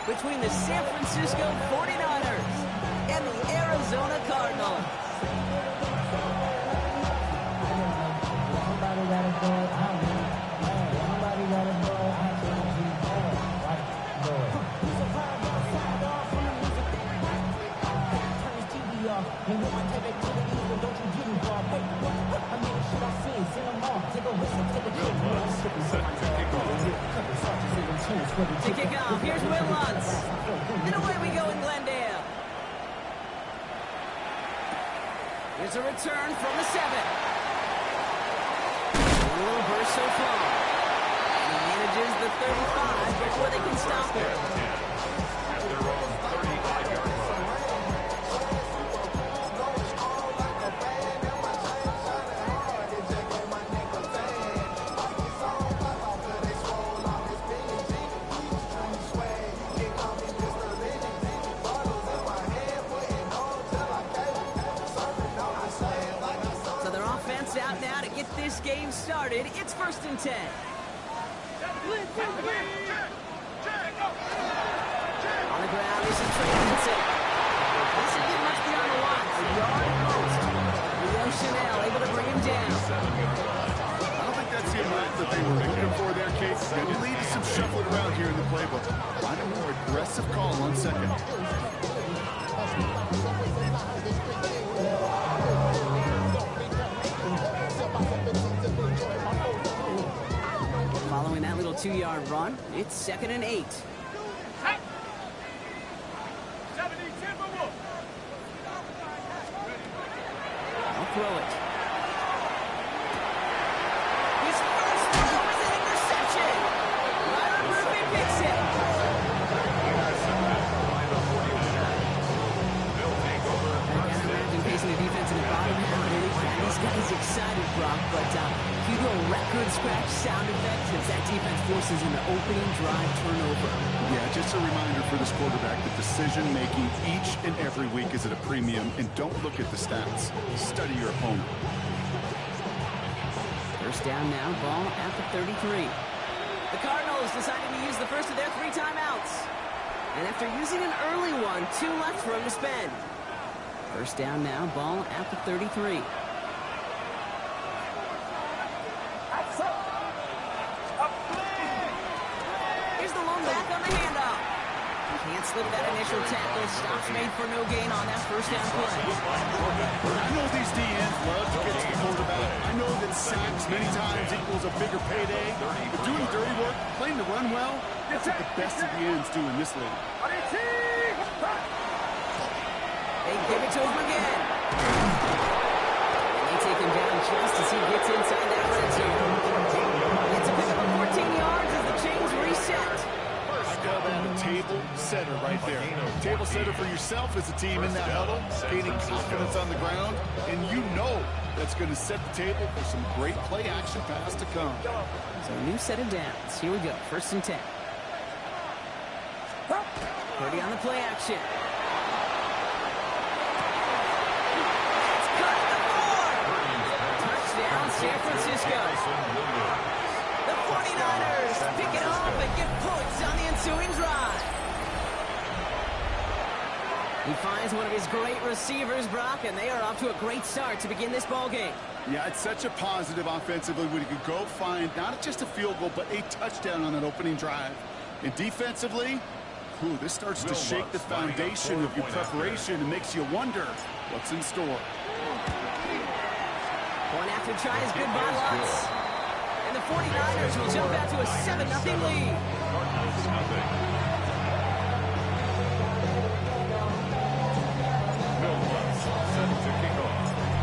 between the San Francisco 49ers and the Arizona Cardinals. To kick off, here's Will Lutz. And away we go in Glendale. Here's a return from the 7. A little burst so far. And he manages the 35 before they can stop him. Out now to get this game started. It's 1st and 10. On the ground is a Travenson. Doesn't get much beyond the line. A yard at most. Leo Chanel able to bring him down. I don't think that's the amount that they were looking for there, Kate. And you leave some shuffling around here in the playbook. Find a more aggressive call on 2nd. Following that little 2-yard run, it's 2nd and 8. I'll throw it. His first throw is an interception. Byron Murphy picks it. I can't imagine facing the defense in the bottom half of the league. These guys excited, Brock, but you go record scratch sound effects as that defense forces an opening drive turnover. Yeah, just a reminder for this quarterback that decision-making each and every week is at a premium, and don't look at the stats. Study your opponent. First down now, ball at the 33. The Cardinals decided to use the first of their 3 timeouts. And after using an early one, 2 left for him to spend. First down now, ball at the 33. Can't slip that initial tackle. Stops made for no gain on that first down play. I know these DNs love to get to the quarterback. I know that sacks many times equals a bigger payday. But doing the dirty work, playing the run well, that's what the best of the ends do in this league. They give it to him again. They take him down just as he gets inside that red zone. It's a pickup of 14 yards as the chains reset. Call that a table setter right there. Table setter for yourself as a team in that huddle, gaining confidence on the ground, and you know that's going to set the table for some great play action pass to come. So a new set of downs. Here we go. 1st and 10. Purdy on the play action. It's cut at the 4. Touchdown, San Francisco. The 49ers pick it off and get points on the ensuing drive. He finds one of his great receivers, Brock, and they are off to a great start to begin this ball game. Yeah, it's such a positive offensively when you can go find not just a field goal, but a touchdown on that opening drive. And defensively, this starts to shake the foundation of your preparation and makes you wonder what's in store. Point after try is good by Lutz. And the 49ers will jump out to a 7-0 lead.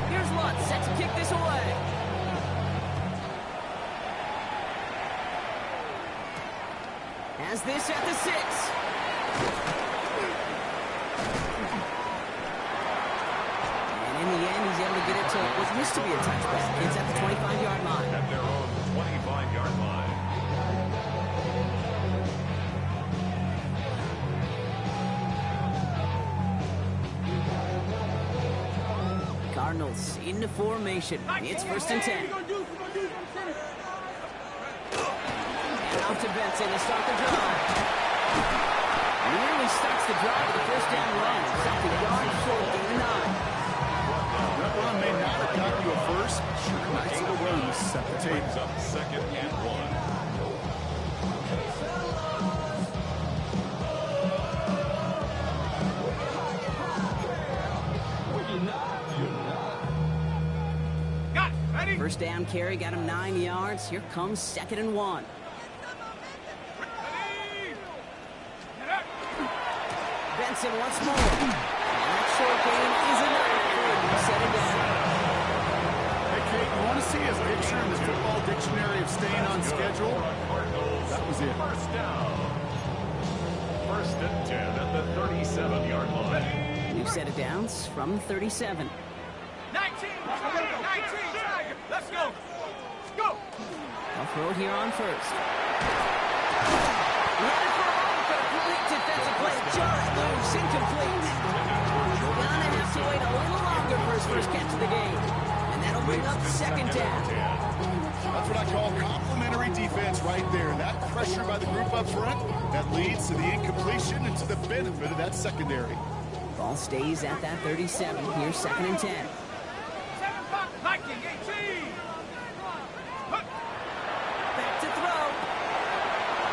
Here's Lutz set to kick this away. Has this at the 6. And in the end, he's able to get it to what used to be a touchback. It's at the 25-yard line. At their own 25-yard line. Cardinals into formation. It's 1st and 10. And off to Benson to start the drive. First down carry got him 9 yards. Here comes 2nd and 1. Benson once more. And that short gain is enough for him to set it down. Hey, Kate, you want to see his picture in the football dictionary of staying on schedule? That was it. First down. 1st and 10 at the 37-yard line. New set of downs from 37. 19, Tiger, let's go. Go. I'll throw it here on first. Headed for a moment, but a complete defensive play. Just loose, incomplete. Gonna have to wait a little longer for his first catch of the game. And that'll bring up 2nd down. That's what I call complimentary defense right there. That pressure by the group up front, that leads to the incompletion and to the benefit of that secondary. Ball stays at that 37. Here's 2nd and 10. Viking 18. Back to throw.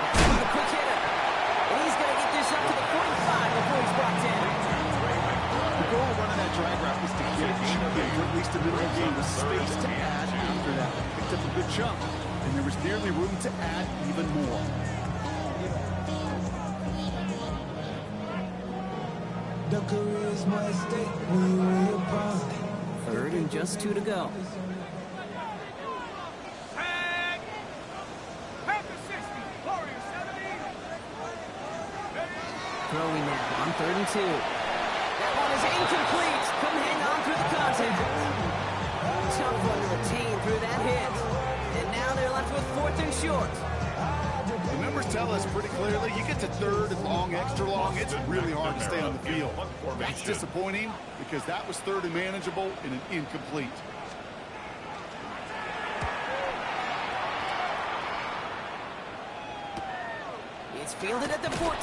That's for the quick hitter. And he's going to get this up to the 45 before he's brought down. The goal of running that drag route was to get you there, or at least a middle of the game, with space to add after that. Picked up a good chunk, and there was nearly room to add even more. The career's my estate, we were above. 3rd and just 2 to go. Tag. Panther 60. Warrior 70. Throwing now on 3rd and 2. That one is incomplete. Couldn't hang on through the contact. Tough one to retain through that hit. And now they're left with 4th and short. The numbers tell us pretty clearly, you get to 3rd and long, extra long, it's really hard to stay on the field. That's disappointing because that was 3rd and manageable and an incomplete. It's fielded at the 14. And he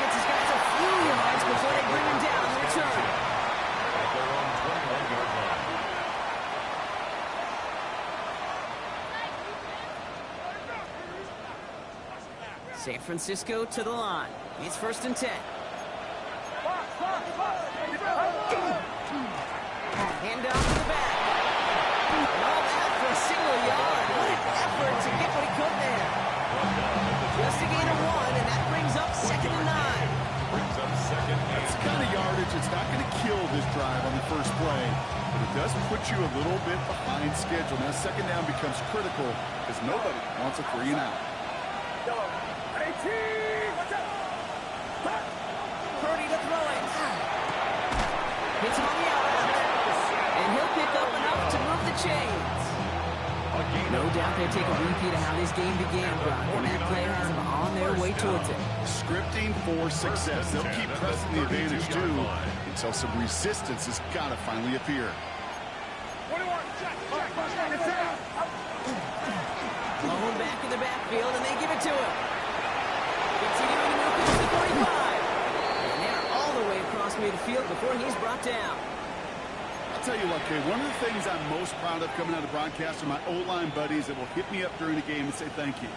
gets his guys a few yards before they bring him down on the return. At their own 21-yard line. San Francisco to the line. It's 1st and 10. Hand off to the back. And all that for a single yard. What an effort to get what he could there. Just a gain of 1, and that brings up 2nd and 9. Brings up 2nd and That's the kind of yardage that's not going to kill this drive on the first play, but it does put you a little bit behind schedule. Now 2nd down becomes critical because nobody wants a 3 and out. Purdy to throw it. Hits him on the out route. And he'll pick up enough to move the chains. No doubt they take a repeat of how this game began, Brock, and that play has them on their way towards it. Scripting for success. They'll keep pressing the advantage too until some resistance has got to finally appear. Blown back in the backfield, and they give it to him. Continuing to move towards the 45. And they're all the way across midfield before he's brought down. I'll tell you what, Kay, one of the things I'm most proud of coming out of broadcast are my O-line buddies that will hit me up during the game and say thank you.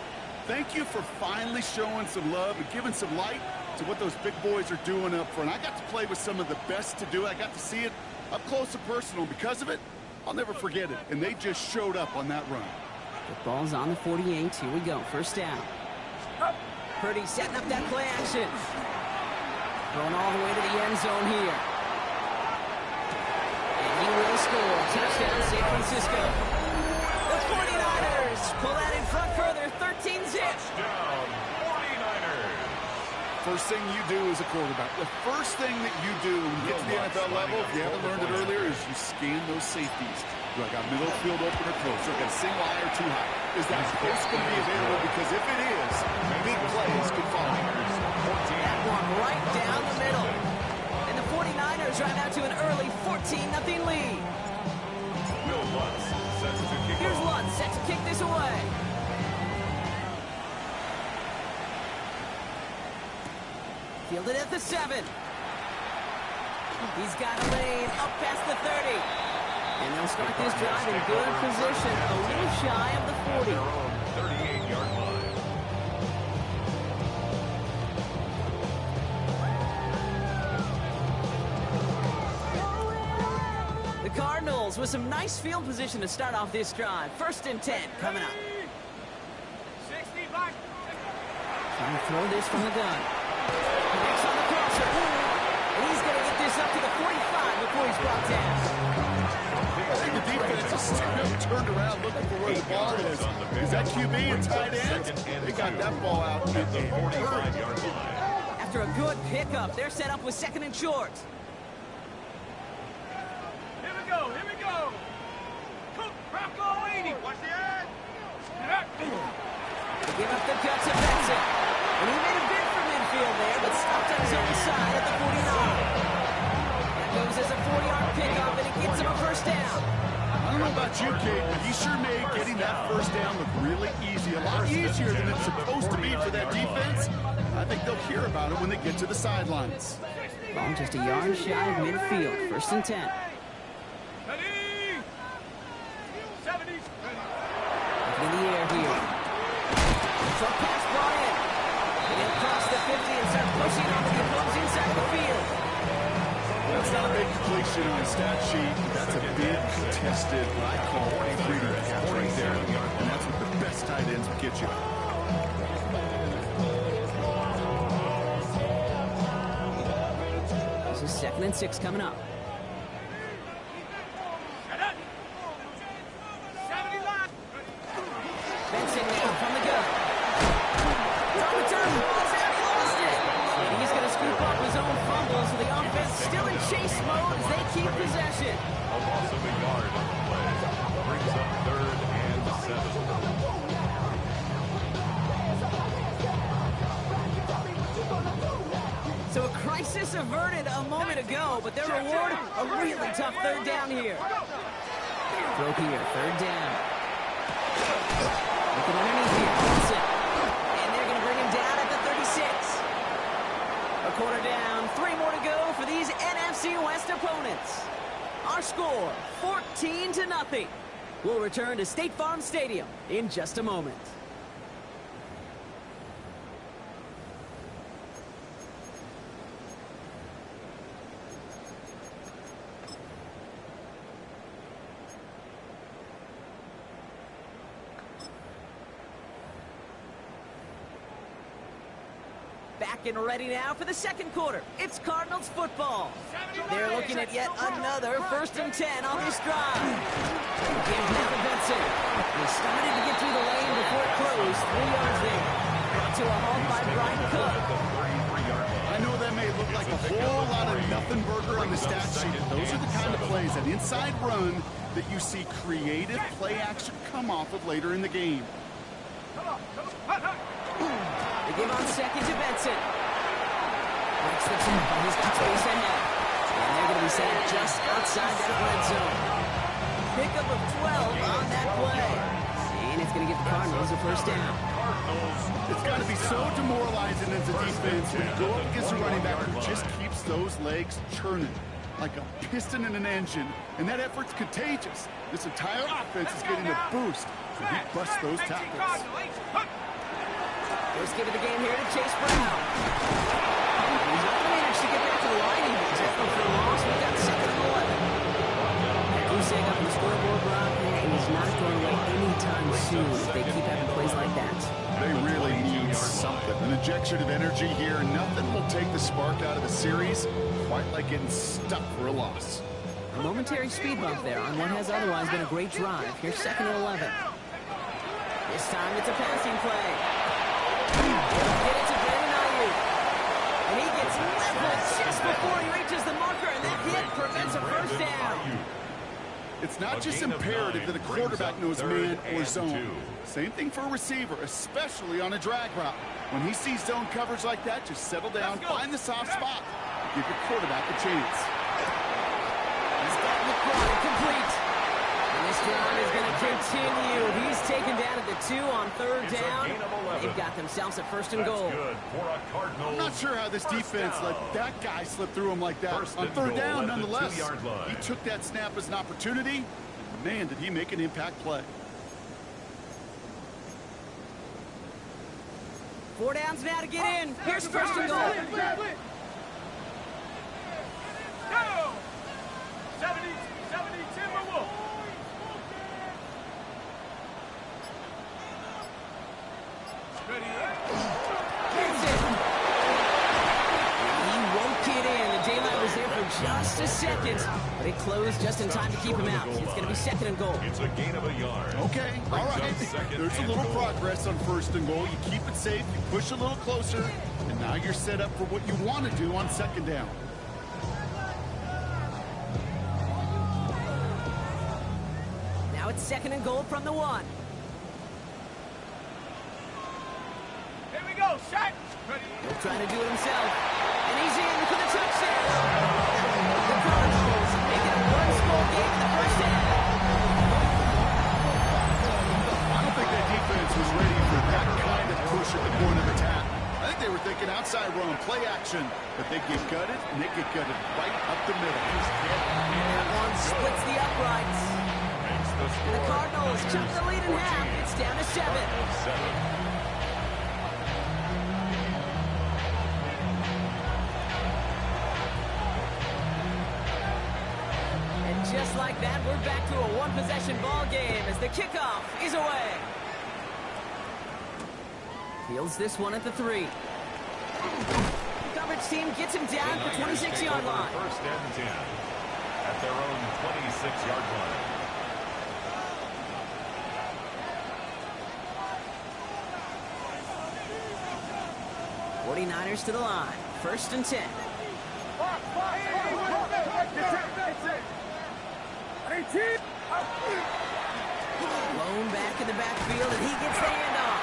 Thank you for finally showing some love and giving some light to what those big boys are doing up front. I got to play with some of the best to do it. I got to see it up close and personal. Because of it, I'll never forget it. And they just showed up on that run. The ball's on the 48. Here we go. 1st down. Purdy setting up that play action. Going all the way to the end zone here. And he will score. Touchdown, San Francisco. The 49ers pull that in front further. 13-zip. down. 49ers. First thing you do as a quarterback, the first thing that you do when you get to the NFL level, if you haven't learned it earlier, is you scan those safeties. Do I got middle field open or close? Do I got a single high or too high? Is that close going to be available? Because if it is, big plays could follow. That one right down the middle. And the 49ers right out to an early 14-0 lead. Will Lutz set to kick Here's off. Lutz set to kick this away. Fielded at the 7. He's got a lane up past the 30. And they'll start this drive in good position, a little shy of the 40. Their own 38-yard line. The Cardinals Cardinals with some nice field position to start off this drive. 1st and 10 coming up. 60 back. Trying to throw this from the gun. Connects on the crosser. And he's going to get this up to the 45 before he's brought down. I think the defense is still turned around looking for where the ball is. Is that QB and tight end? They got that ball out at the 45-yard line. After a good pickup, they're set up with 2nd and short. Here we go. Here we go. Cook, Bronco 80. Watch the end. They give up the cut to Benson. And he made a bid for midfield there, but stopped on his own side at the 49. That goes as a 40-yard pickup, and it gets him a 1st down. I don't know about you, Kate, but he sure made getting that 1st down look really easy. A lot easier than it's supposed to be for that defense. I think they'll hear about it when they get to the sidelines. Ball just a yard shy of midfield. 1st and 10. Ready. 70. In the air here. Short pass brought in. And he'll cross the 50 and start pushing onto the opposing side of the field. That's not a big completion on the stat sheet. That's a big contested, what I call freedom catch right there. And that's what the best tight ends will get you. This is 2nd and 6 coming up. 70 line. Benson now from the gun. From the turn, ball's out, he lost it. And he's going to scoop up his own fumble, so the offense still in chase mode as they keep possession. A loss of a yard on the play. Brings up 3rd and 7. So a crisis averted a moment ago, but their reward, a really tough 3rd down here. Throw here, 3rd down. Looking underneath here, Benson. And they're going to bring him down at the 36. A quarter down, 3 more to go for these NFC West opponents. Our score, 14-0. We'll return to State Farm Stadium in just a moment. Back and ready now for the 2nd quarter. It's Cardinals football. They're looking at yet another 1st and 10 on this drive. Gives now to Benson. He started to get through the lane before it closed. 3 yards there. Brought to a halt by Brian Cook. I know that may look like a whole lot of nothing burger on the stat sheet. Those are the kind of plays, that inside run, that you see creative play action come off of later in the game. They give on 2nd to Benson. Breaks the tackle. He's got space ahead. And they're going to be set just outside that red zone. Pickup of 12 on that play. And it's going to give the Cardinals a 1st down. It's got to be so demoralizing as a defense when you go up against a running back who just keeps those legs churning like a piston in an engine. And that effort's contagious. This entire offense is getting a boost when he busts those tackles. First give of the game here to Chase Brown. He's not managed to get back to the line even. Tackle for a loss. We've got 2nd and 11. Usyk up on the scoreboard, Brock, and he's not going away anytime soon if they keep having plays like that. They really need something. An injection of energy here. Nothing will take the spark out of the series quite like getting stuck for a loss. A momentary speed bump there on what has otherwise been a great drive. Here's 2nd and 11. This time it's a passing play. He'll get it to Brandon Ayuk. And he gets leveled just before he reaches the marker, and that hit prevents a 1st down. It's not just imperative that a quarterback knows man or zone. Same thing for a receiver, especially on a drag route. When he sees zone coverage like that, just settle down, find the soft spot, give your quarterback a chance. He's got McBride complete. And this drive is going to continue. He's taken down at the 2 on 3rd down. They've got themselves a 1st and goal. I'm not sure how this defense let that guy slip through him like that. On 3rd down, nonetheless, he took that snap as an opportunity. And man, did he make an impact play. 4 downs now to get in. Here's 1st and goal. Go! 70, 70. Ready, Timberwolf. Ready, That's it. He won't get in. The daylight was there for just a second, but it closed just in time to keep him out. It's going to be second and goal. It's a gain of a yard. Okay, all Brings right. up second There's a and little goal. progress on first and goal. You keep it safe, you push a little closer, and now you're set up for what you want to do on second down. Now it's second and goal from the 1. Here we go, set. Ready. He'll try to do it himself. And he's in for the touchdown. The Cardinals make it a one-score game in the first half. I don't think that defense was ready for that kind of push at the point of attack. I think they were thinking outside run, play action, but they get gutted, and they get gutted right up the middle. That one splits the uprights. Makes the And score the Cardinals chuck the lead in half. It's down to 7. 7. And just like that, we're back to a one-possession ball game as the kickoff is away. Fields this one at the 3. The coverage team gets him down at the 26-yard line. First and 10 at their own 26-yard line. '49ers to the line. First and 10. Blown back in the backfield, and he gets the handoff.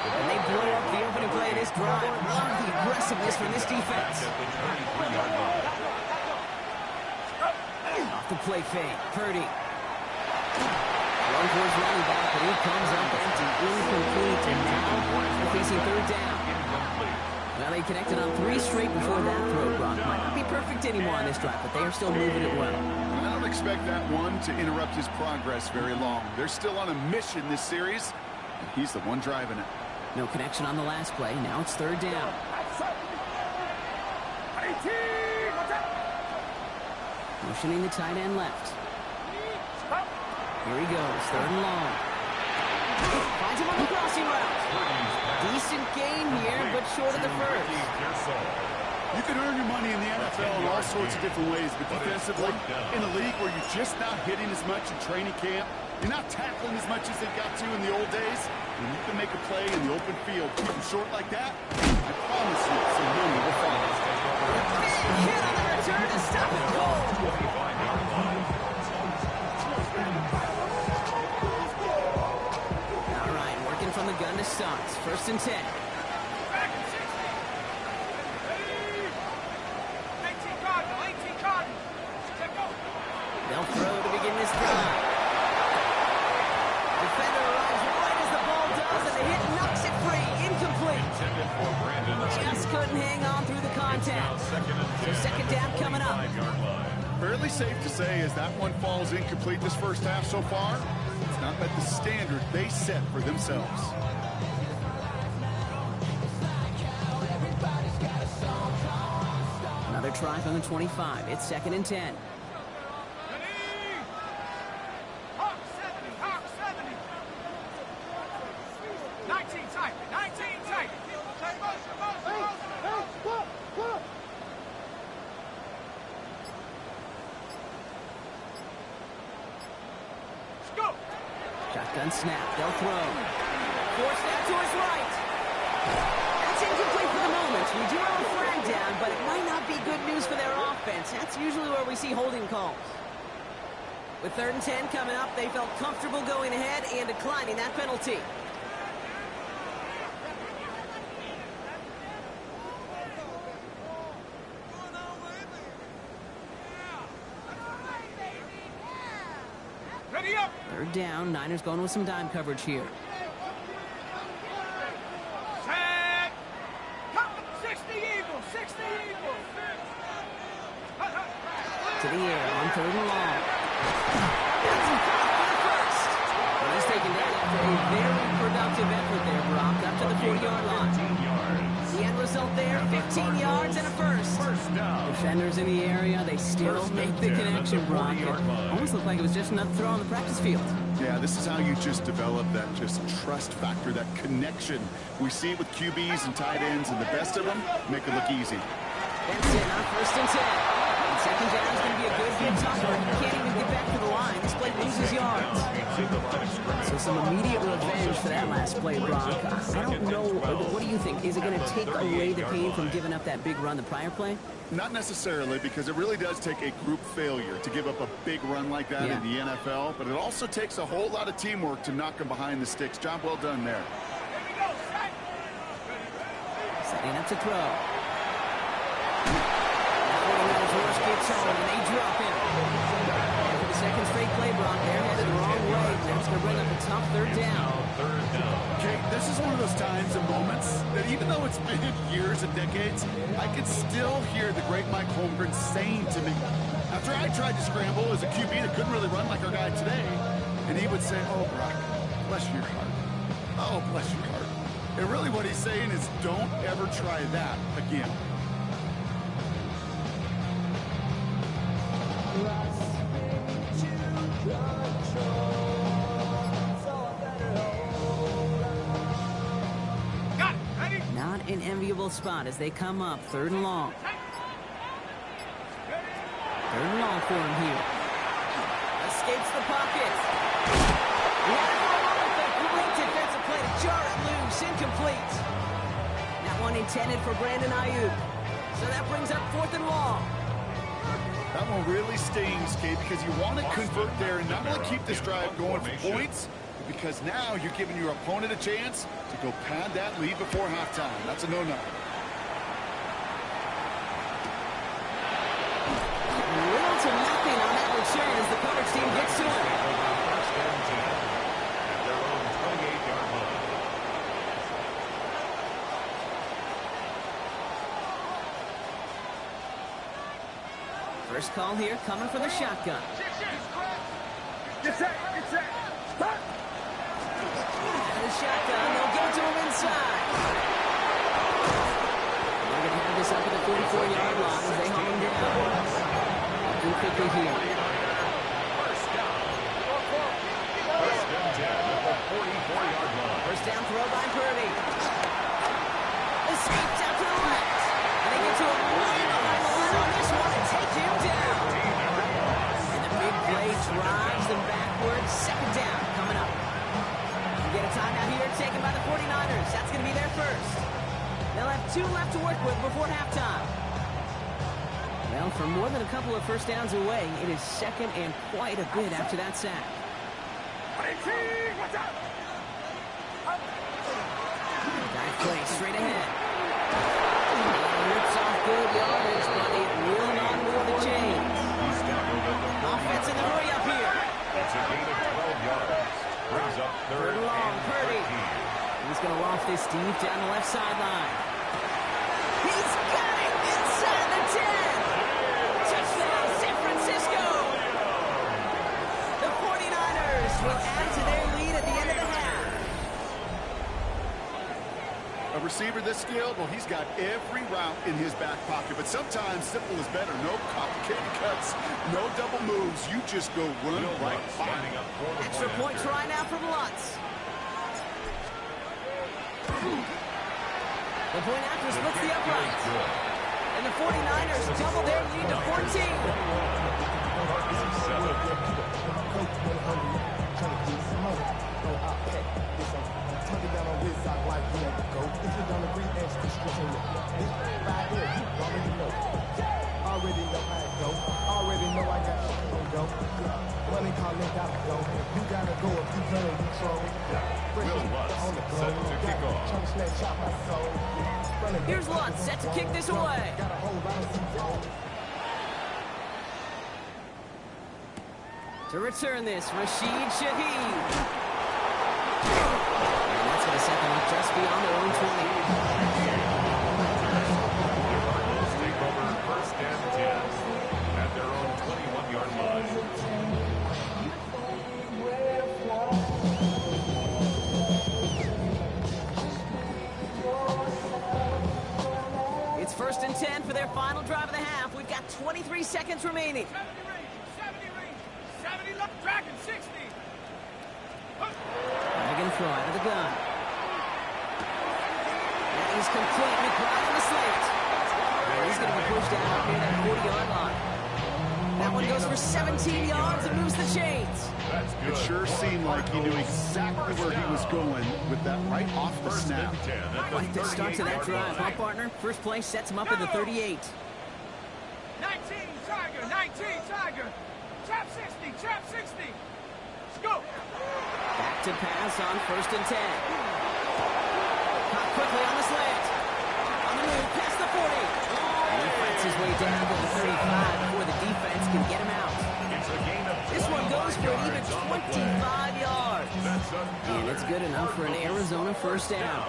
And they blow up the opening play of this drive. Love the aggressiveness from this defense. At the 23-yard line. Off the play fake. Purdy. Run towards running back, but he comes up empty. Incomplete, and now they're facing third down. Incomplete. Well, they connected on 3 straight before that throw, Brock. Might not be perfect anymore on this drive, but they are still moving it well. I don't expect that one to interrupt his progress very long. They're still on a mission this series, and he's the one driving it. No connection on the last play. Now it's third down. Motioning the tight end left. Here he goes, third and long. Finds him on the crossing route. Decent gain here, but short of the first. You can earn your money in the NFL in all sorts of different ways, but defensively, in a league where you're just not hitting as much in training camp, you're not tackling as much as they got to in the old days, when you can make a play in the open field, keep them short like that, I promise you, some money will follow. Big hit on the return to stop it cold. 25-yard line. All right, working from the gun to start. First and 10. Back and 60. Ready. 18 Cardinal, 18 Cardinal. Check go. They'll throw to begin this drive. Defender arrives right as the ball does, and the hit knocks it free. Incomplete. Intended for Brandon. Just couldn't hang on through the Now contact. second and 10 So second down coming up. 25-yard line. Fairly safe to say as that one falls incomplete this first half so far, it's not met the standard they set for themselves. Another try from the 25. It's second and 10. Ready. Hawk 70, Hawk 70. 19 tight, 19 tight. Let's go. Shotgun snap. They'll throw. Force that to his right. That's incomplete for the moment. We do have a flag down, but it might not be good news for their offense. That's usually where we see holding calls. With third and 10 coming up, they felt comfortable going ahead and declining that penalty. Ready up. Third down. Niners going with some dime coverage here. Set. Come. 60 Eagles, 60 Eagles. To the air on third and long. That's him caught for the first. And he's taken down after a very productive effort there, Brock, up to the 40-yard line. 13 yards. The end result there, 15 yards and a first. Defenders in the area, they still make the connection, Brock. It almost looked like it was just another throw on the practice field. Yeah, this is how you just develop that just trust factor, that connection. We see it with QBs and tight ends, and the best of them make it look easy. Benson on 1st and 10. And second down is going to be a good tucker. He can't even get back to the line. This play loses yards. So some immediate revenge for that last play, Brock. I don't know. What do you think? Is it going to take away the pain from giving up that big run the prior play? Not necessarily, because it really does take a group failure to give up a big run like that in the NFL, but it also takes a whole lot of teamwork to knock them behind the sticks. Job well done there. Setting up to throw. Horse gets home, and they drop him. And for the second straight play, Brock, they're headed the wrong way. That's going to bring up a tough third down. Okay, this is one of those times and moments that even though it's been years and decades, I can still hear the great Mike Holmgren saying to me, after I tried to scramble as a QB that couldn't really run like our guy today, and he would say, oh, Brock, bless your heart. Oh, bless your heart. And really what he's saying is don't ever try that again. Not an enviable spot as they come up 3rd and long. 3rd and long for him here. Escapes the pocket. He had it for a moment, but great defensive play to jar it loose. Incomplete. That one intended for Brandon Ayuk. So that brings up 4th and long. That one really stings, Kate, because you want to convert there and not only keep this drive going for points, because now you're giving your opponent a chance to go pad that lead before halftime. That's a no-no. Little to nothing on that return as the coverage team gets to him. First and 10 at their own 28-yard line. First call here coming for the shotgun. Get set, get set. Stop. And the shotgun, they'll give it to him inside. They're going to have this up at the 44-yard line as they haul him down. Looking quickly here. First down. First and 10 at the 44-yard line. First down throw by Purdy. Escapes out to the left. And they get to him right behind the line on this one and take him down. And the big play drives them backwards. Second down coming up. We get a timeout here taken by the 49ers. That's going to be their first. They'll have 2 left to work with before halftime. Well, for more than a couple of first downs away, it is second and quite a bit after that sack. Back play straight ahead. And rips off good yardage, but it will not move the chains. He's tackled at the Offense in the hurry up here. That's a gain of 12 yards. Brings up 3rd Third long, and Purdy. 13. He's going to loft this deep down the left sideline. He's got it inside the 10. Touchdown, San Francisco. The 49ers will add to their lead at the end of the half. A receiver this skilled, well, he's got every route in his back pocket, but sometimes simple is better. No complicated cuts, no double moves. You just go run right by. Standing up for the Extra point try now from Lutz. The point after splits the upright. And the 49ers double their lead to 14. Here's Lutz set to kick this away. To return this, Rashid Shaheed. And that's going to set them up just beyond their own 20. Take over 1st and 10 at their own 21-yard line. first and 10 for their final drive of the half. We've got 23 seconds remaining. 70 range, 70 left, Dragon, 60. They're going to throw out of the gun. That is complete. McBride on the slant. And he's going to be pushed out near that 40-yard line. That one goes for 17 yards and moves the chains. That's good. It sure seemed like he knew exactly where he was going with that right off the First snap. and 10 at the Like the start to that 38-yard drive, huh, line. partner? First play sets him up at the 38. 19, Tiger, 19, Tiger. Trap 60, trap 60. Let's go. Back to pass on first and 10. Caught quickly on the slant. On the move, past the 40. And he fights his way down to the 35 before the defense can get him out. It's a gain of This one goes for an even 25 on the play. 25 yards. That's And it's good enough for an Arizona first down.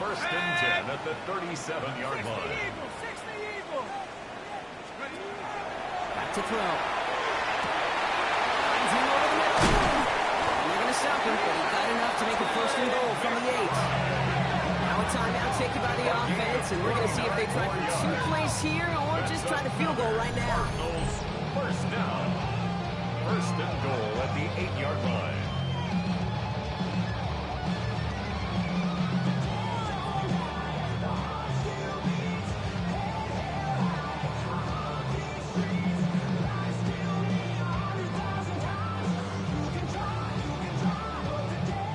First and 10 at the 37-yard 60 line. Eagle, 60 Eagle. Back to throw. Finds him over the middle. And they're going to stop him, but he got enough to make a first and goal from the 8. Now a timeout taken by the offense, and we're going to see if they try for 2 plays here or just try the field goal right now. Cardinals first down. First and goal at the 8-yard line.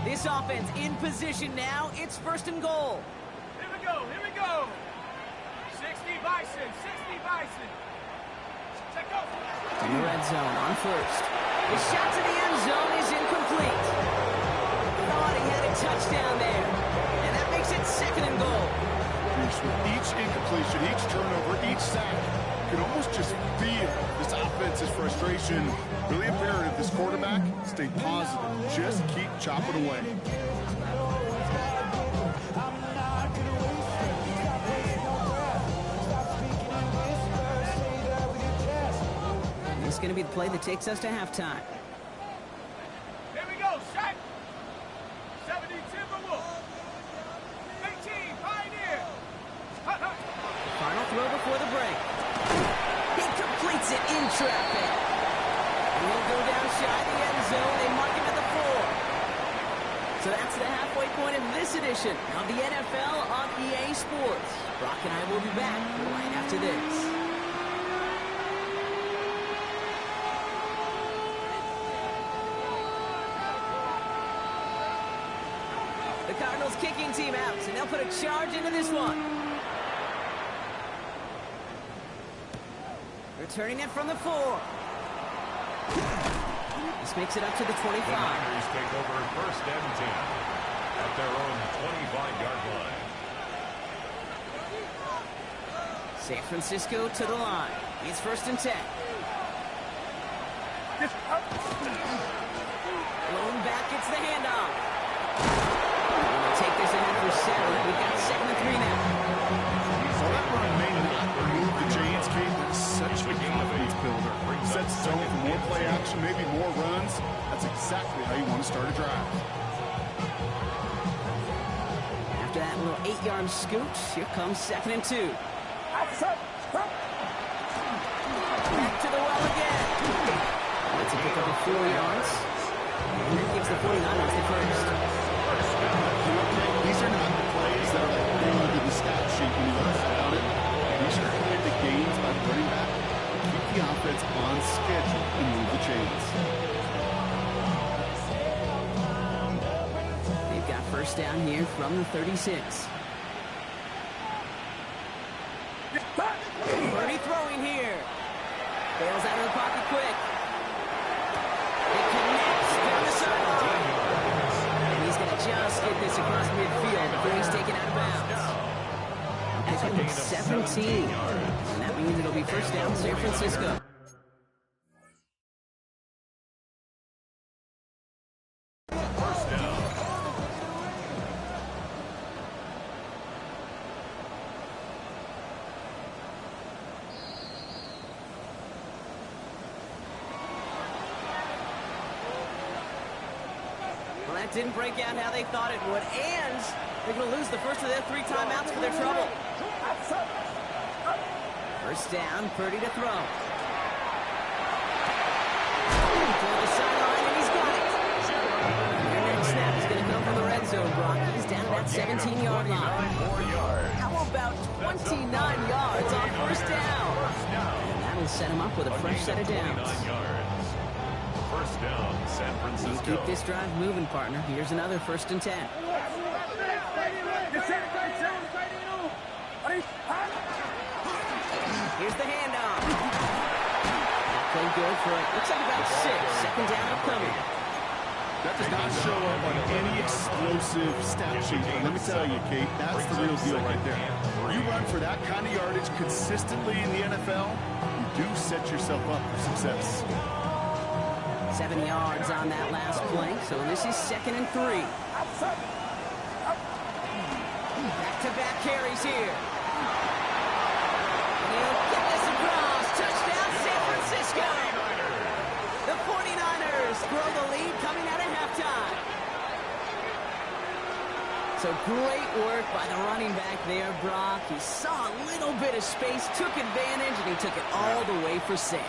This offense in position now. It's first and goal. Here we go, here we go. 60 Bison, 60 Bison. Check out. In the red zone on first. The shot to the end zone is incomplete. Thought he had a touchdown there. And that makes it second and goal. Bruce, with each incompletion, each turnover, each sack, you can almost just feel this offense's frustration. Really imperative this quarterback stay positive. Just keep chopping away. This is going to be the play that takes us to halftime. Here we go, shot. 70 Timberwolf. 18 Pioneer. Final throw before the break. He completes it in traffic. And he'll go down shy of the end zone. They mark him at the 4. So that's the halfway point of this edition of the NFL on EA Sports. Brock and I will be back right after this. The Cardinals kicking team out, and they'll put a charge into this one. Returning it from the 4. This makes it up to the 25. The Niners take over first and 10 at their own 25-yard line. San Francisco to the line. It's first and 10. Blown back, it's the handoff. We'll take this ahead for 7. We've got 2nd and 3 now. So that run may not remove the chains, Kate. That's such a confidence builder. Sets the tone for more play action, maybe more runs. That's exactly how you want to start a drive. After that little 8-yard scooch, here comes 2nd and 2. Back to the well again. That's a pick up of 4 yards. And that gives the 49ers the first. These are not the plays that are like glued to the stat sheet when you look at it. These are kind of gains by the running back. Keep the offense on schedule and move the chains. They've got first down here from the 36. Purdy throwing here. Bails out of the pocket quick. It connects down the sideline. And he's going to just get this across midfield before he's taken out of bounds. That's going to be 17. And that means it'll be first down San Francisco. First down. Well, that didn't break out how they thought it would. And they're going to lose the first of their 3 timeouts for their trouble. First down, Purdy to throw. Toward the sideline, and he's got it. Their next snap is going to come from the red zone, Brock. He's down at that 17-yard line. How about 29 yards on first down? And that'll set him up with a fresh set of downs. First down, San You Francisco. keep this drive moving, partner. Here's another 1st and 10. Here's the handoff. That play good for it. Looks like about 6. Second down upcoming. That does not show up on any explosive stat sheet. But let me tell you, Kate, that's the real deal right there. You run for that kind of yardage consistently in the NFL, you do set yourself up for success. 7 yards on that last play, so this is 2nd and 3. Back-to-back carries here. And he'll get this across. Touchdown, San Francisco. The 49ers grow the lead coming out of halftime. So great work by the running back there, Brock. He saw a little bit of space, took advantage, and he took it all the way for 6.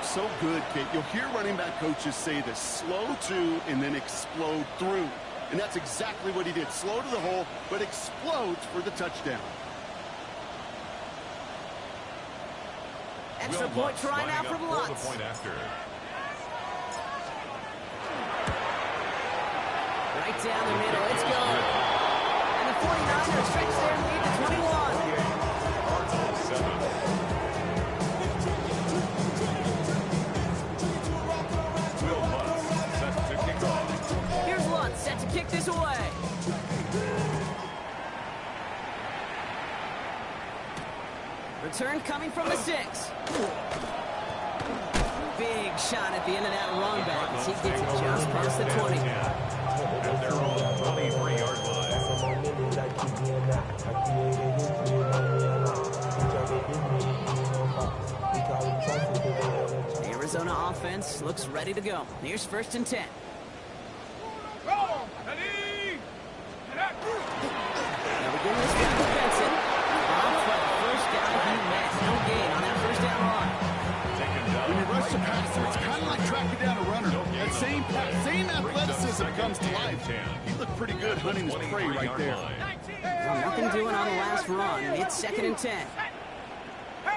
So good, Kate. You'll hear running back coaches say this: slow to and then explode through. And that's exactly what he did. Slow to the hole, but explodes for the touchdown. Extra point try now from Lutz. The point after. Right down the middle. It's good. And the 49ers stretch their lead to 21. 7. Will Lutz set to kick off. Here's Lutz set to kick this away. Return coming from the 6. Big shot at the end of that run back as he gets it just past the 20. At their own 23-yard line. The Arizona offense looks ready to go. Here's 1st and 10. Now begin this one with Benson. Off for the first down. He met no gain on that first down run. When you rush the passer, it's kind of like tracking down a runner. That same athleticism comes to life. He looked pretty good hunting his prey right there. Well, nothing doing on the last run. It's 2nd and 10. At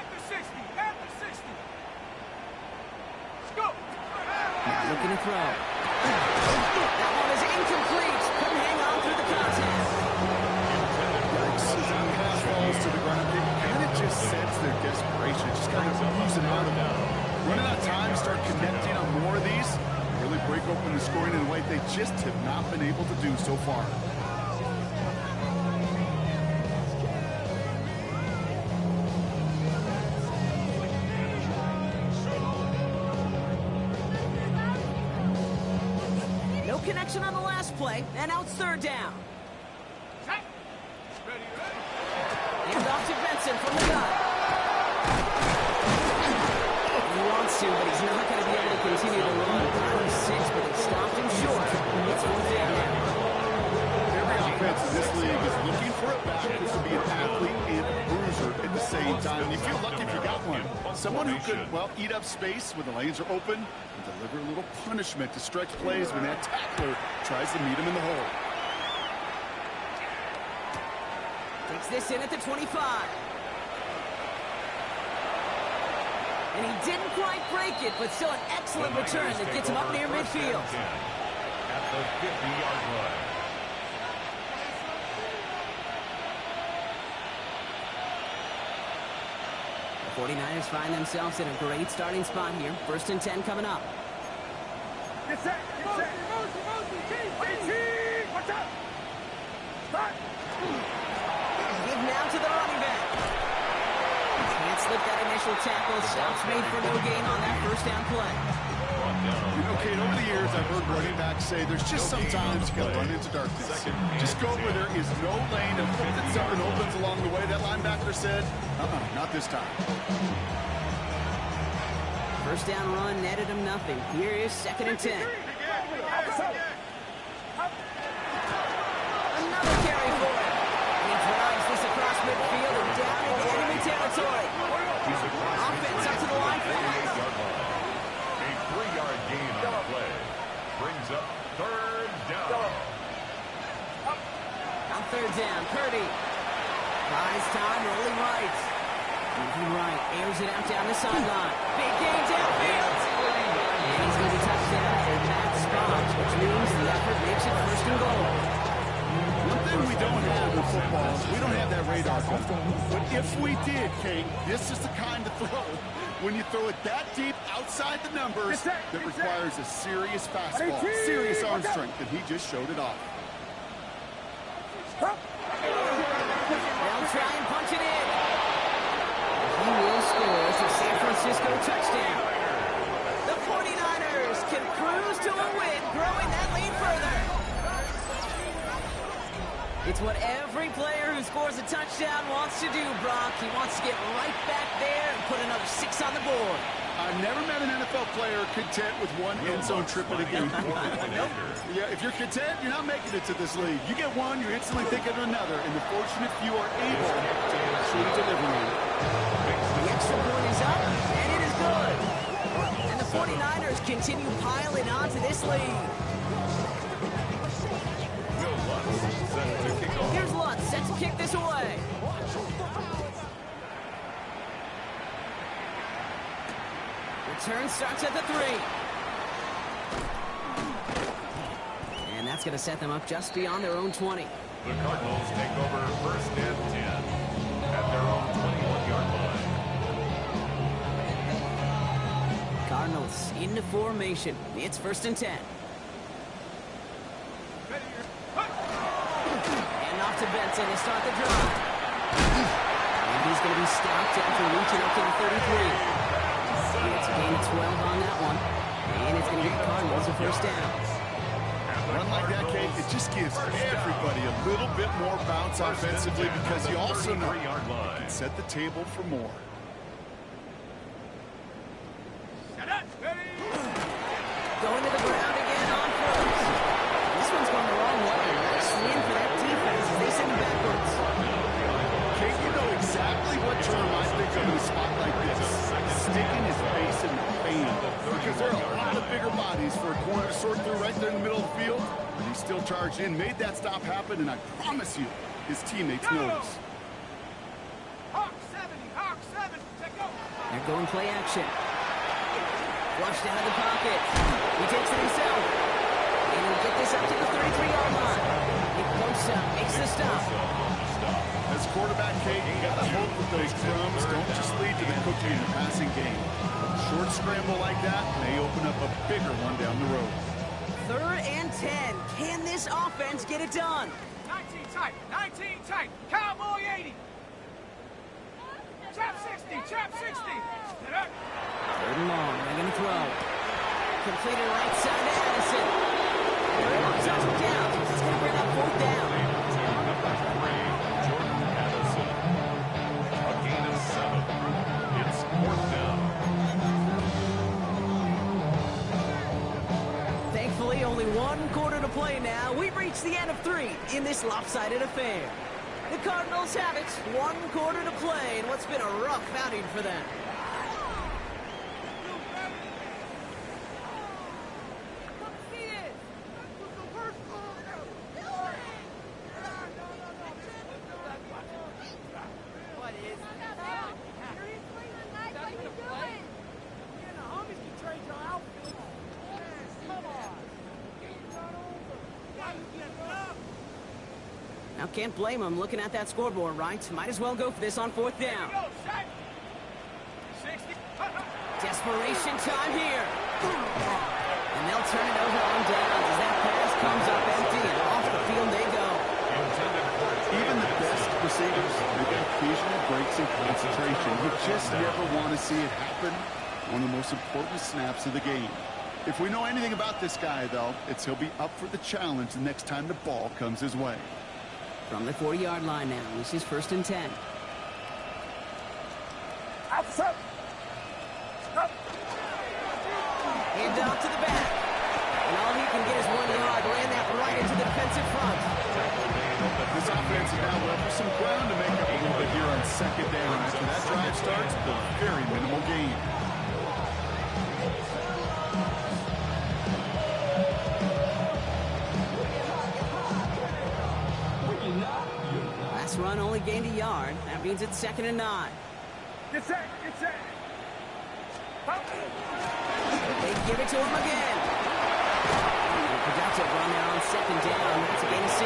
the 60. At the 60. Let's go. Now looking to throw. That one is incomplete. Couldn't hang on through the contact. Pass falls to the ground. They kind of just sense their desperation. Just kind of losing out of it. Running out of time, start connecting on more of these. Really break open the scoring in a way they just have not been able to do so far. No connection on the last play, and now it's 3rd down. Hand off to Benson from the gun. He wants to, but he's not going to be able to continue to run. 6, but he stopped him short. It's 4th down now. Every offense in this league is looking for a back who can be an athlete and a bruiser at the same time. You feel lucky if you got one. Someone who could, well, eat up space when the lanes are open and deliver a little punishment to stretch plays when that tackler tries to meet him in the hole. Takes this in at the 25. And he didn't quite break it, but still an excellent return that gets him up near midfield. At the 50-yard line. The 49ers find themselves in a great starting spot here. 1st and 10 coming up. Get set. Get set. Watch out. Start. Give now to the running back. Can't slip that initial tackle. Stops made for no gain on that first down play. You know, Kate, over the years, I've heard running backs say there's just sometimes you got to run into darkness. Just go where there is no lane and hope that something opens along the way. That linebacker said, not this time. First down run netted him nothing. Here is 2nd and 10. Another carry for him. He drives this across midfield and down into enemy territory. He's Airs it out down the sideline. Big gain downfield. And he's going to be touchdown for Matt Sparks, which means the effort makes it first and goal. One thing we don't have in football is we don't have that radar gun. But if we did, Kate, this is the kind of throw when you throw it that deep outside the numbers that requires a serious fastball, serious arm strength, and he just showed it off. They'll try and punch it in. He will score. It's a San Francisco touchdown. The 49ers can cruise to a win, growing that lead further. It's what every player who scores a touchdown wants to do, Brock. He wants to get right back there and put another 6 on the board. I've never met an NFL player content with one end zone trip in a game. Yeah, if you're content, you're not making it to this league. You get one, you're instantly thinking of another, and the fortunate few are able to actually deliver on it. The extra point is up, and it is good. And the 49ers continue piling onto this lead. Here's Lutz, set to kick this away. Return starts at the 3. And that's going to set them up just beyond their own 20. The Cardinals take over first and 10 at their own 21-yard line. Cardinals into formation. It's first and 10. And off to Benson to start the drive. And he's going to be stopped after reaching up to the 33. It's a gain of 12 on that one. And it's going to give the Cardinals a first down. Run like that, Kate, it just gives everybody a little bit more bounce offensively because you also know you can set the table for more. Going to the ground again on first. This one's going the wrong way. Nice win for that defense as they send it backwards. Kate, you know exactly what term I think of in a spot like this. Sticking his face in the pain. Because there are a lot of bigger bodies for a corner to sort through right there in the middle of the field. But he still charged in, made that stop happen, and I promise you, his teammates notice. Hawk 70, Hawk 7, take over. They're going play action. Flushed out of the pocket. He takes it himself. And he'll get this up to the 33-yard line. He posts up, makes the stop. As quarterback, Kate, you gotta hope that those crumbs don't just lead to the cookie in the passing game. Short scramble like that may open up a bigger one down the road. 3rd and 10. Can this offense get it done? 19 tight, 19 tight, Cowboy 80. Chop 60, chop 60. 3rd and long, they're going to throw. Completed right side to Addison. He's down. It's going to bring up 4th down. Jordan Addison. A gain of 7. It's 4th down. Thankfully, only 1 quarter to play now. We've reached the end of 3 in this lopsided affair. The Cardinals have it. 1 quarter to play in what's been a rough outing for them. Now, can't blame him looking at that scoreboard, right? Might as well go for this on 4th down. Desperation time here. And they'll turn it over on downs as that pass comes up empty and off the field they go. Even the best receivers, they get occasional breaks in concentration. You just never want to see it happen on the most important snaps of the game. If we know anything about this guy, though, it's he'll be up for the challenge the next time the ball comes his way. From the 40-yard line now, this is 1st and 10. Hand off to the back. And all he can get is 1 yard. Ran that right into the defensive front. This offense is now left with some ground to make up a little bit here on 2nd down. After that drive starts, the very minimal gain. Last run only gained a yard. That means it's 2nd and 9. Get set. Get set. Up. They give it to him again. Productive run there on second down. That's a gain of 6.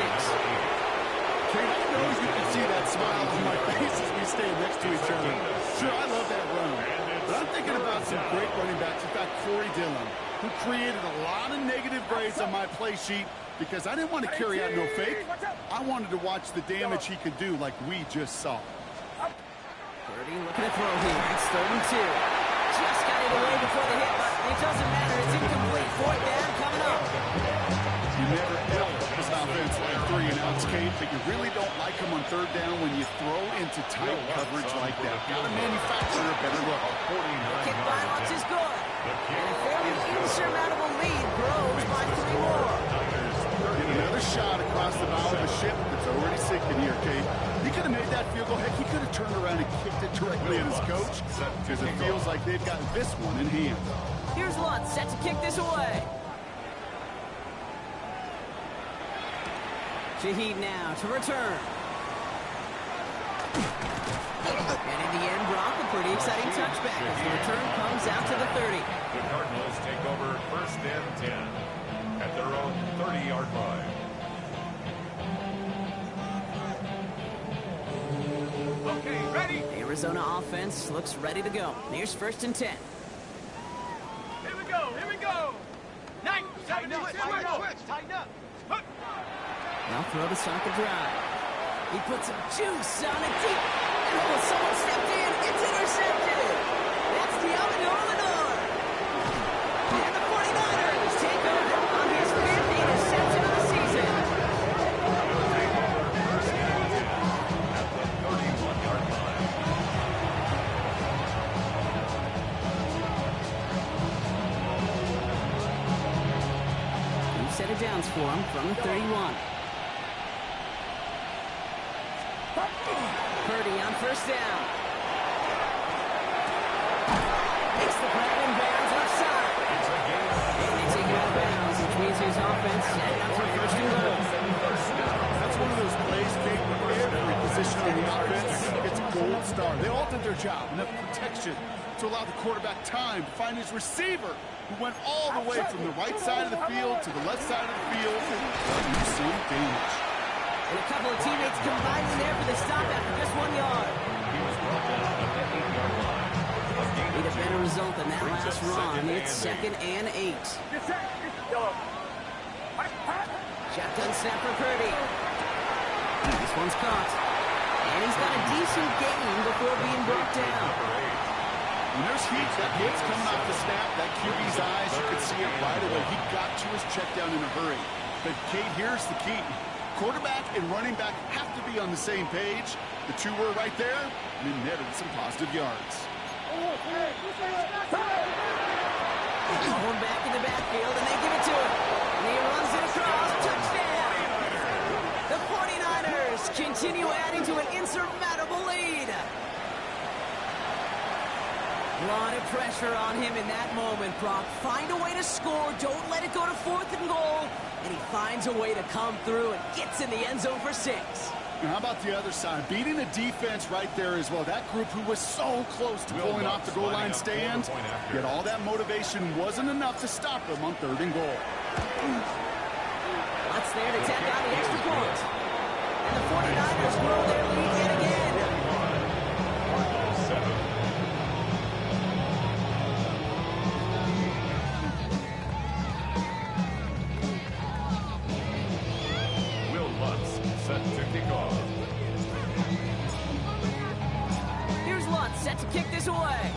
Kate, I know you can see that smile on my face as we stand next to each other. Sure, I love that run. But I'm thinking about some great running backs. In fact, Corey Dillon, who created a lot of negative grades on my play sheet because I didn't want to carry out no fake. I wanted to watch the damage he could do like we just saw. Purdy looking to throw here. It's 3rd and 2. Just got it away before the hit, but it doesn't matter. It's incomplete. 4th down coming up. You never ever this offense like 3 and outs, Kate, but you really don't like them on 3rd down when you throw into tight coverage like that. Got to manufacture a better look. Kick violence is good. And a fairly insurmountable lead grows by 3 more. Get another shot across the bow of a ship that's already sinking here, Kate. He could have made that field goal. Heck, he could have turned around and kicked it directly at his coach because it feels like they've got this one in hand. Here's Lutz set to kick this away. Shaheed now to return. And in the end, Brock, a pretty exciting touchback as the return comes out to the 30. The Cardinals take over 1st and 10 at their own 30-yard line. Okay, ready. Arizona offense looks ready to go. Here's 1st and 10. Here we go. Here we go. 9, 7, 6, tighten up. Hook. They'll throw to start the drive. He puts some juice on it deep. And oh, someone stepped in. It's intercepted. That's Deommodore Lenoir. And the 49ers take over on his 5th interception of the season. At the 31-yard line. Two set of downs for him from the 31. Purdy on 1st down. Makes the grab in bounds left side. And they take it out of bounds, which means his offense heading up for 1st and goal. That's one of those plays, Kate, where every position on the offense gets a gold star. They all did their job. Enough protection to allow the quarterback time to find his receiver, who went all the way from the right side of the field to the left side of the field. You see damage. And a couple of teammates combining there for the stop after just 1 yard. He was brought down at the 8-yard line. Need a better result than that last run. It's 2nd and 8. Get set. Go. Shotgun snap for Purdy. This one's caught. And he's got a decent gain before being brought down. When there's heat, that hit's coming off the snap, that QB's eyes, you could see it right away. He got to his check down in a hurry. But, Kate, here's the key. Quarterback and running back have to be on the same page. The two were right there, and it netted some positive yards. Going back in the backfield, and they give it to him. And he runs it across. Touchdown! The 49ers continue adding to an insurmountable lead. A lot of pressure on him in that moment, Brock. Find a way to score. Don't let it go to 4th and goal. And he finds a way to come through and gets in the end zone for 6. And how about the other side? Beating the defense right there as well. That group who was so close to pulling off the goal line stand, yet all that motivation wasn't enough to stop them on 3rd and goal. Lutz there to tap out the extra point. And the 49ers grow their lead yet again. Will Lutz set to kick off. Here's Lutz set to kick this away.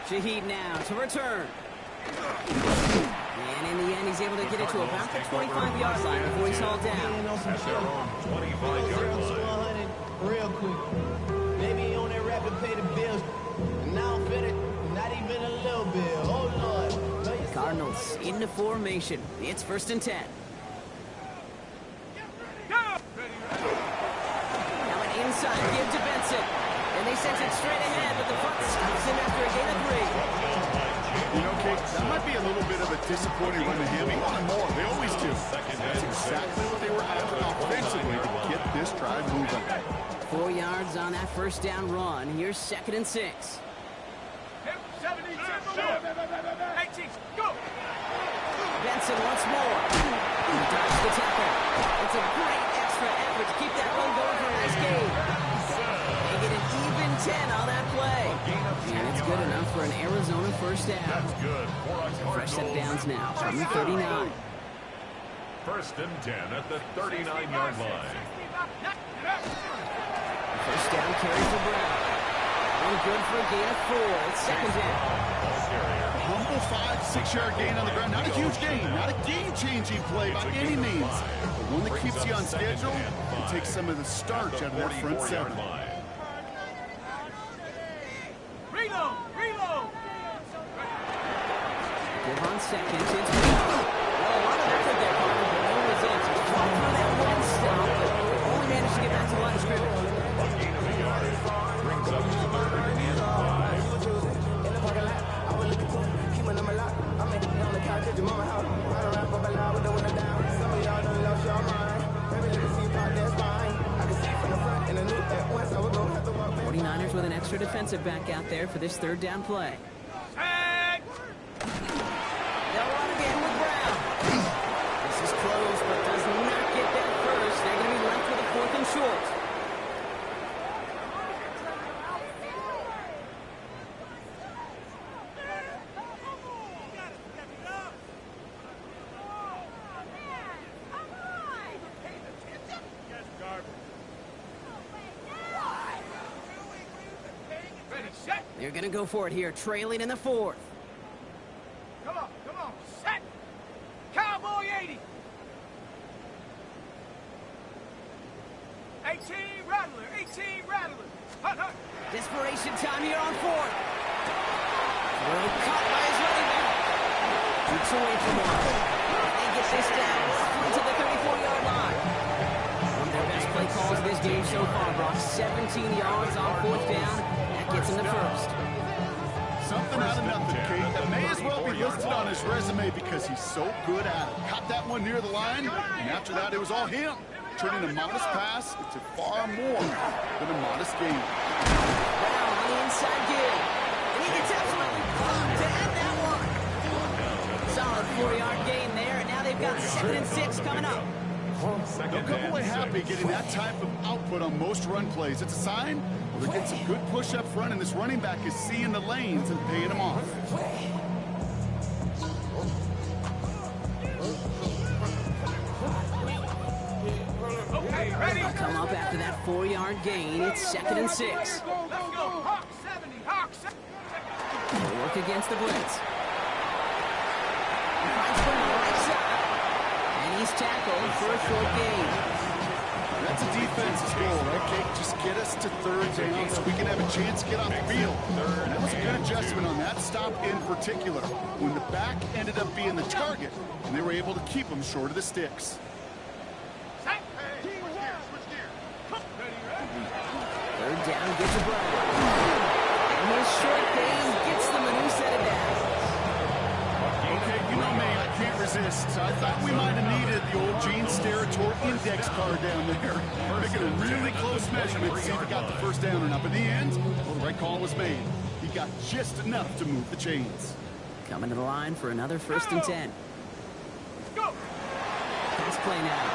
Shaheed now to return. And in the end, he's able to get it to about the 25-yard line before he's hauled down. At their own 25-yard line. Real quick. Maybe on that rapid pay the bills. And now I'm finished. Not even a little bit. Oh, Lord. Cardinals into formation. It's 1st and 10. Now an inside give to Benson. And they sent it straight ahead, but the front stops him after a gain of 3. You know, Kate, that might be a little bit of a disappointing run to him. He wanted more. They always do. That's exactly what they were after offensively to get this this drive moving. 4 yards on that first down run. Here's 2nd and 6. 72, 18, go! Benson once more. He dodged the tackle. It's a great extra effort to keep that run going for a nice gain. They get an even 10 on that play. And it's good enough for an Arizona first down. That's good. Fresh set of downs now from the 39. 1st and 10 at the 39-yard line. First down carry for Brown. And good for a gain of 4. It's 2nd down. Humble 5-6 yard gain on the ground. Not a huge gain, not a game-changing play by any means, but one that keeps you on schedule and takes some of the starch out of that front seven. Reload! Reload! Give on 2nd. It's Brown. Well, a lot of effort there, Carter, but no results. He's fought through that one stop, but only managed to get back to the line of scrimmage. Brings up 3rd and 5. '49ers with an extra defensive back out there for this 3rd down play. They'll run again with Brown. This is close, but does not get that first. They're going to be left with a 4th and short. They're going to go for it here, trailing in the 4th. Come on, set! Cowboy 80! 18 Rattler, 18 Rattler! Hut, hut! Desperation time here on 4th. Well, caught by his running back. Keeps away from him. They get this down roughly to the 34-yard line. One of their best play calls this game so far, Brock. 17 yards on 4th down. That gets him the first. Something out of nothing, Kate. That may as well be listed on his resume because he's so good at it. Caught that one near the line, and after that, it was all him. Turning a modest pass into far more than a modest gain. Brown on the inside give. And he gets absolutely clocked to end that one. Solid 4-yard gain there, and now they've got 2nd and 6 coming up. They'll come away happy getting that type of output on most run plays. It's a sign they're getting some good push up front, and this running back is seeing the lanes and paying them off. Okay, ready? Come up after that 4-yard gain. It's 2nd and 6. Let's go! Hawk 70! Hawk 70! They work against the blitz. He finds one on the right side. And he's tackled for a short gain. That's a defense's goal, right, Kate? Just get us to 3rd down so we can have a chance to get off the field. And that was a good adjustment on that stop in particular, when the back ended up being the target, and they were able to keep him short of the sticks. Set! 3rd down gets to Brown. And his short gain gets them a new set of downs. Okay, you know me, I can't resist. So I thought we might have needed the old Gene Steratore index card down there. Making a really close measurement to see if he got the first down or not. But in the end, well, the right call was made. He got just enough to move the chains. Coming to the line for another 1st and 10. Go! Pass play now.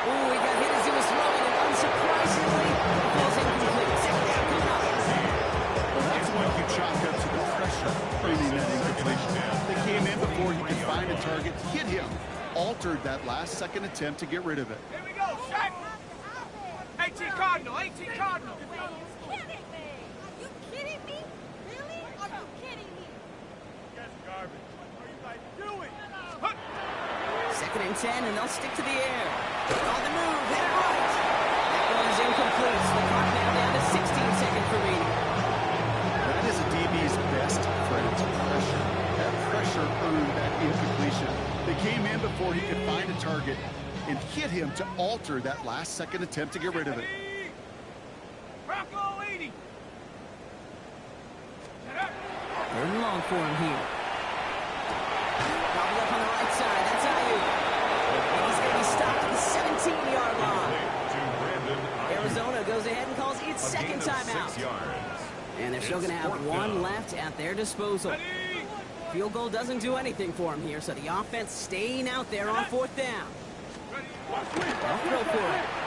Oh, he got hit as he was throwing, and unsurprisingly, falls incomplete. 2nd down coming up. Well, that's when you chalk up to the pressure earning that incompletion. They came in before he could find a target, hit him, altered that last-second attempt to get rid of it. Here we go, set! 18 Cardinal, 18 Cardinal! Are you kidding me? Are you kidding me? Really? Are you kidding me? That's garbage. What are you guys doing? 2nd and 10, and they'll stick to the air. On the move, hit it right. That one's incomplete. So the clock now down to 16 seconds remaining. That is a DB's best friend, pressure. That pressure earned that incompletion. They came in before he could find a target and hit him to alter that last-second attempt to get rid of it. Bronco 80! 3rd and long for him here. Gobbled up on the right side. That's Ayuk. And he's going to be stopped at the 17-yard line. To Brandon second timeout. 6 yards. And they're still going to have It's one 4th down. left at their disposal. Ready? Field goal doesn't do anything for him here, so the offense staying out there on 4th down. Ready? They'll throw for it.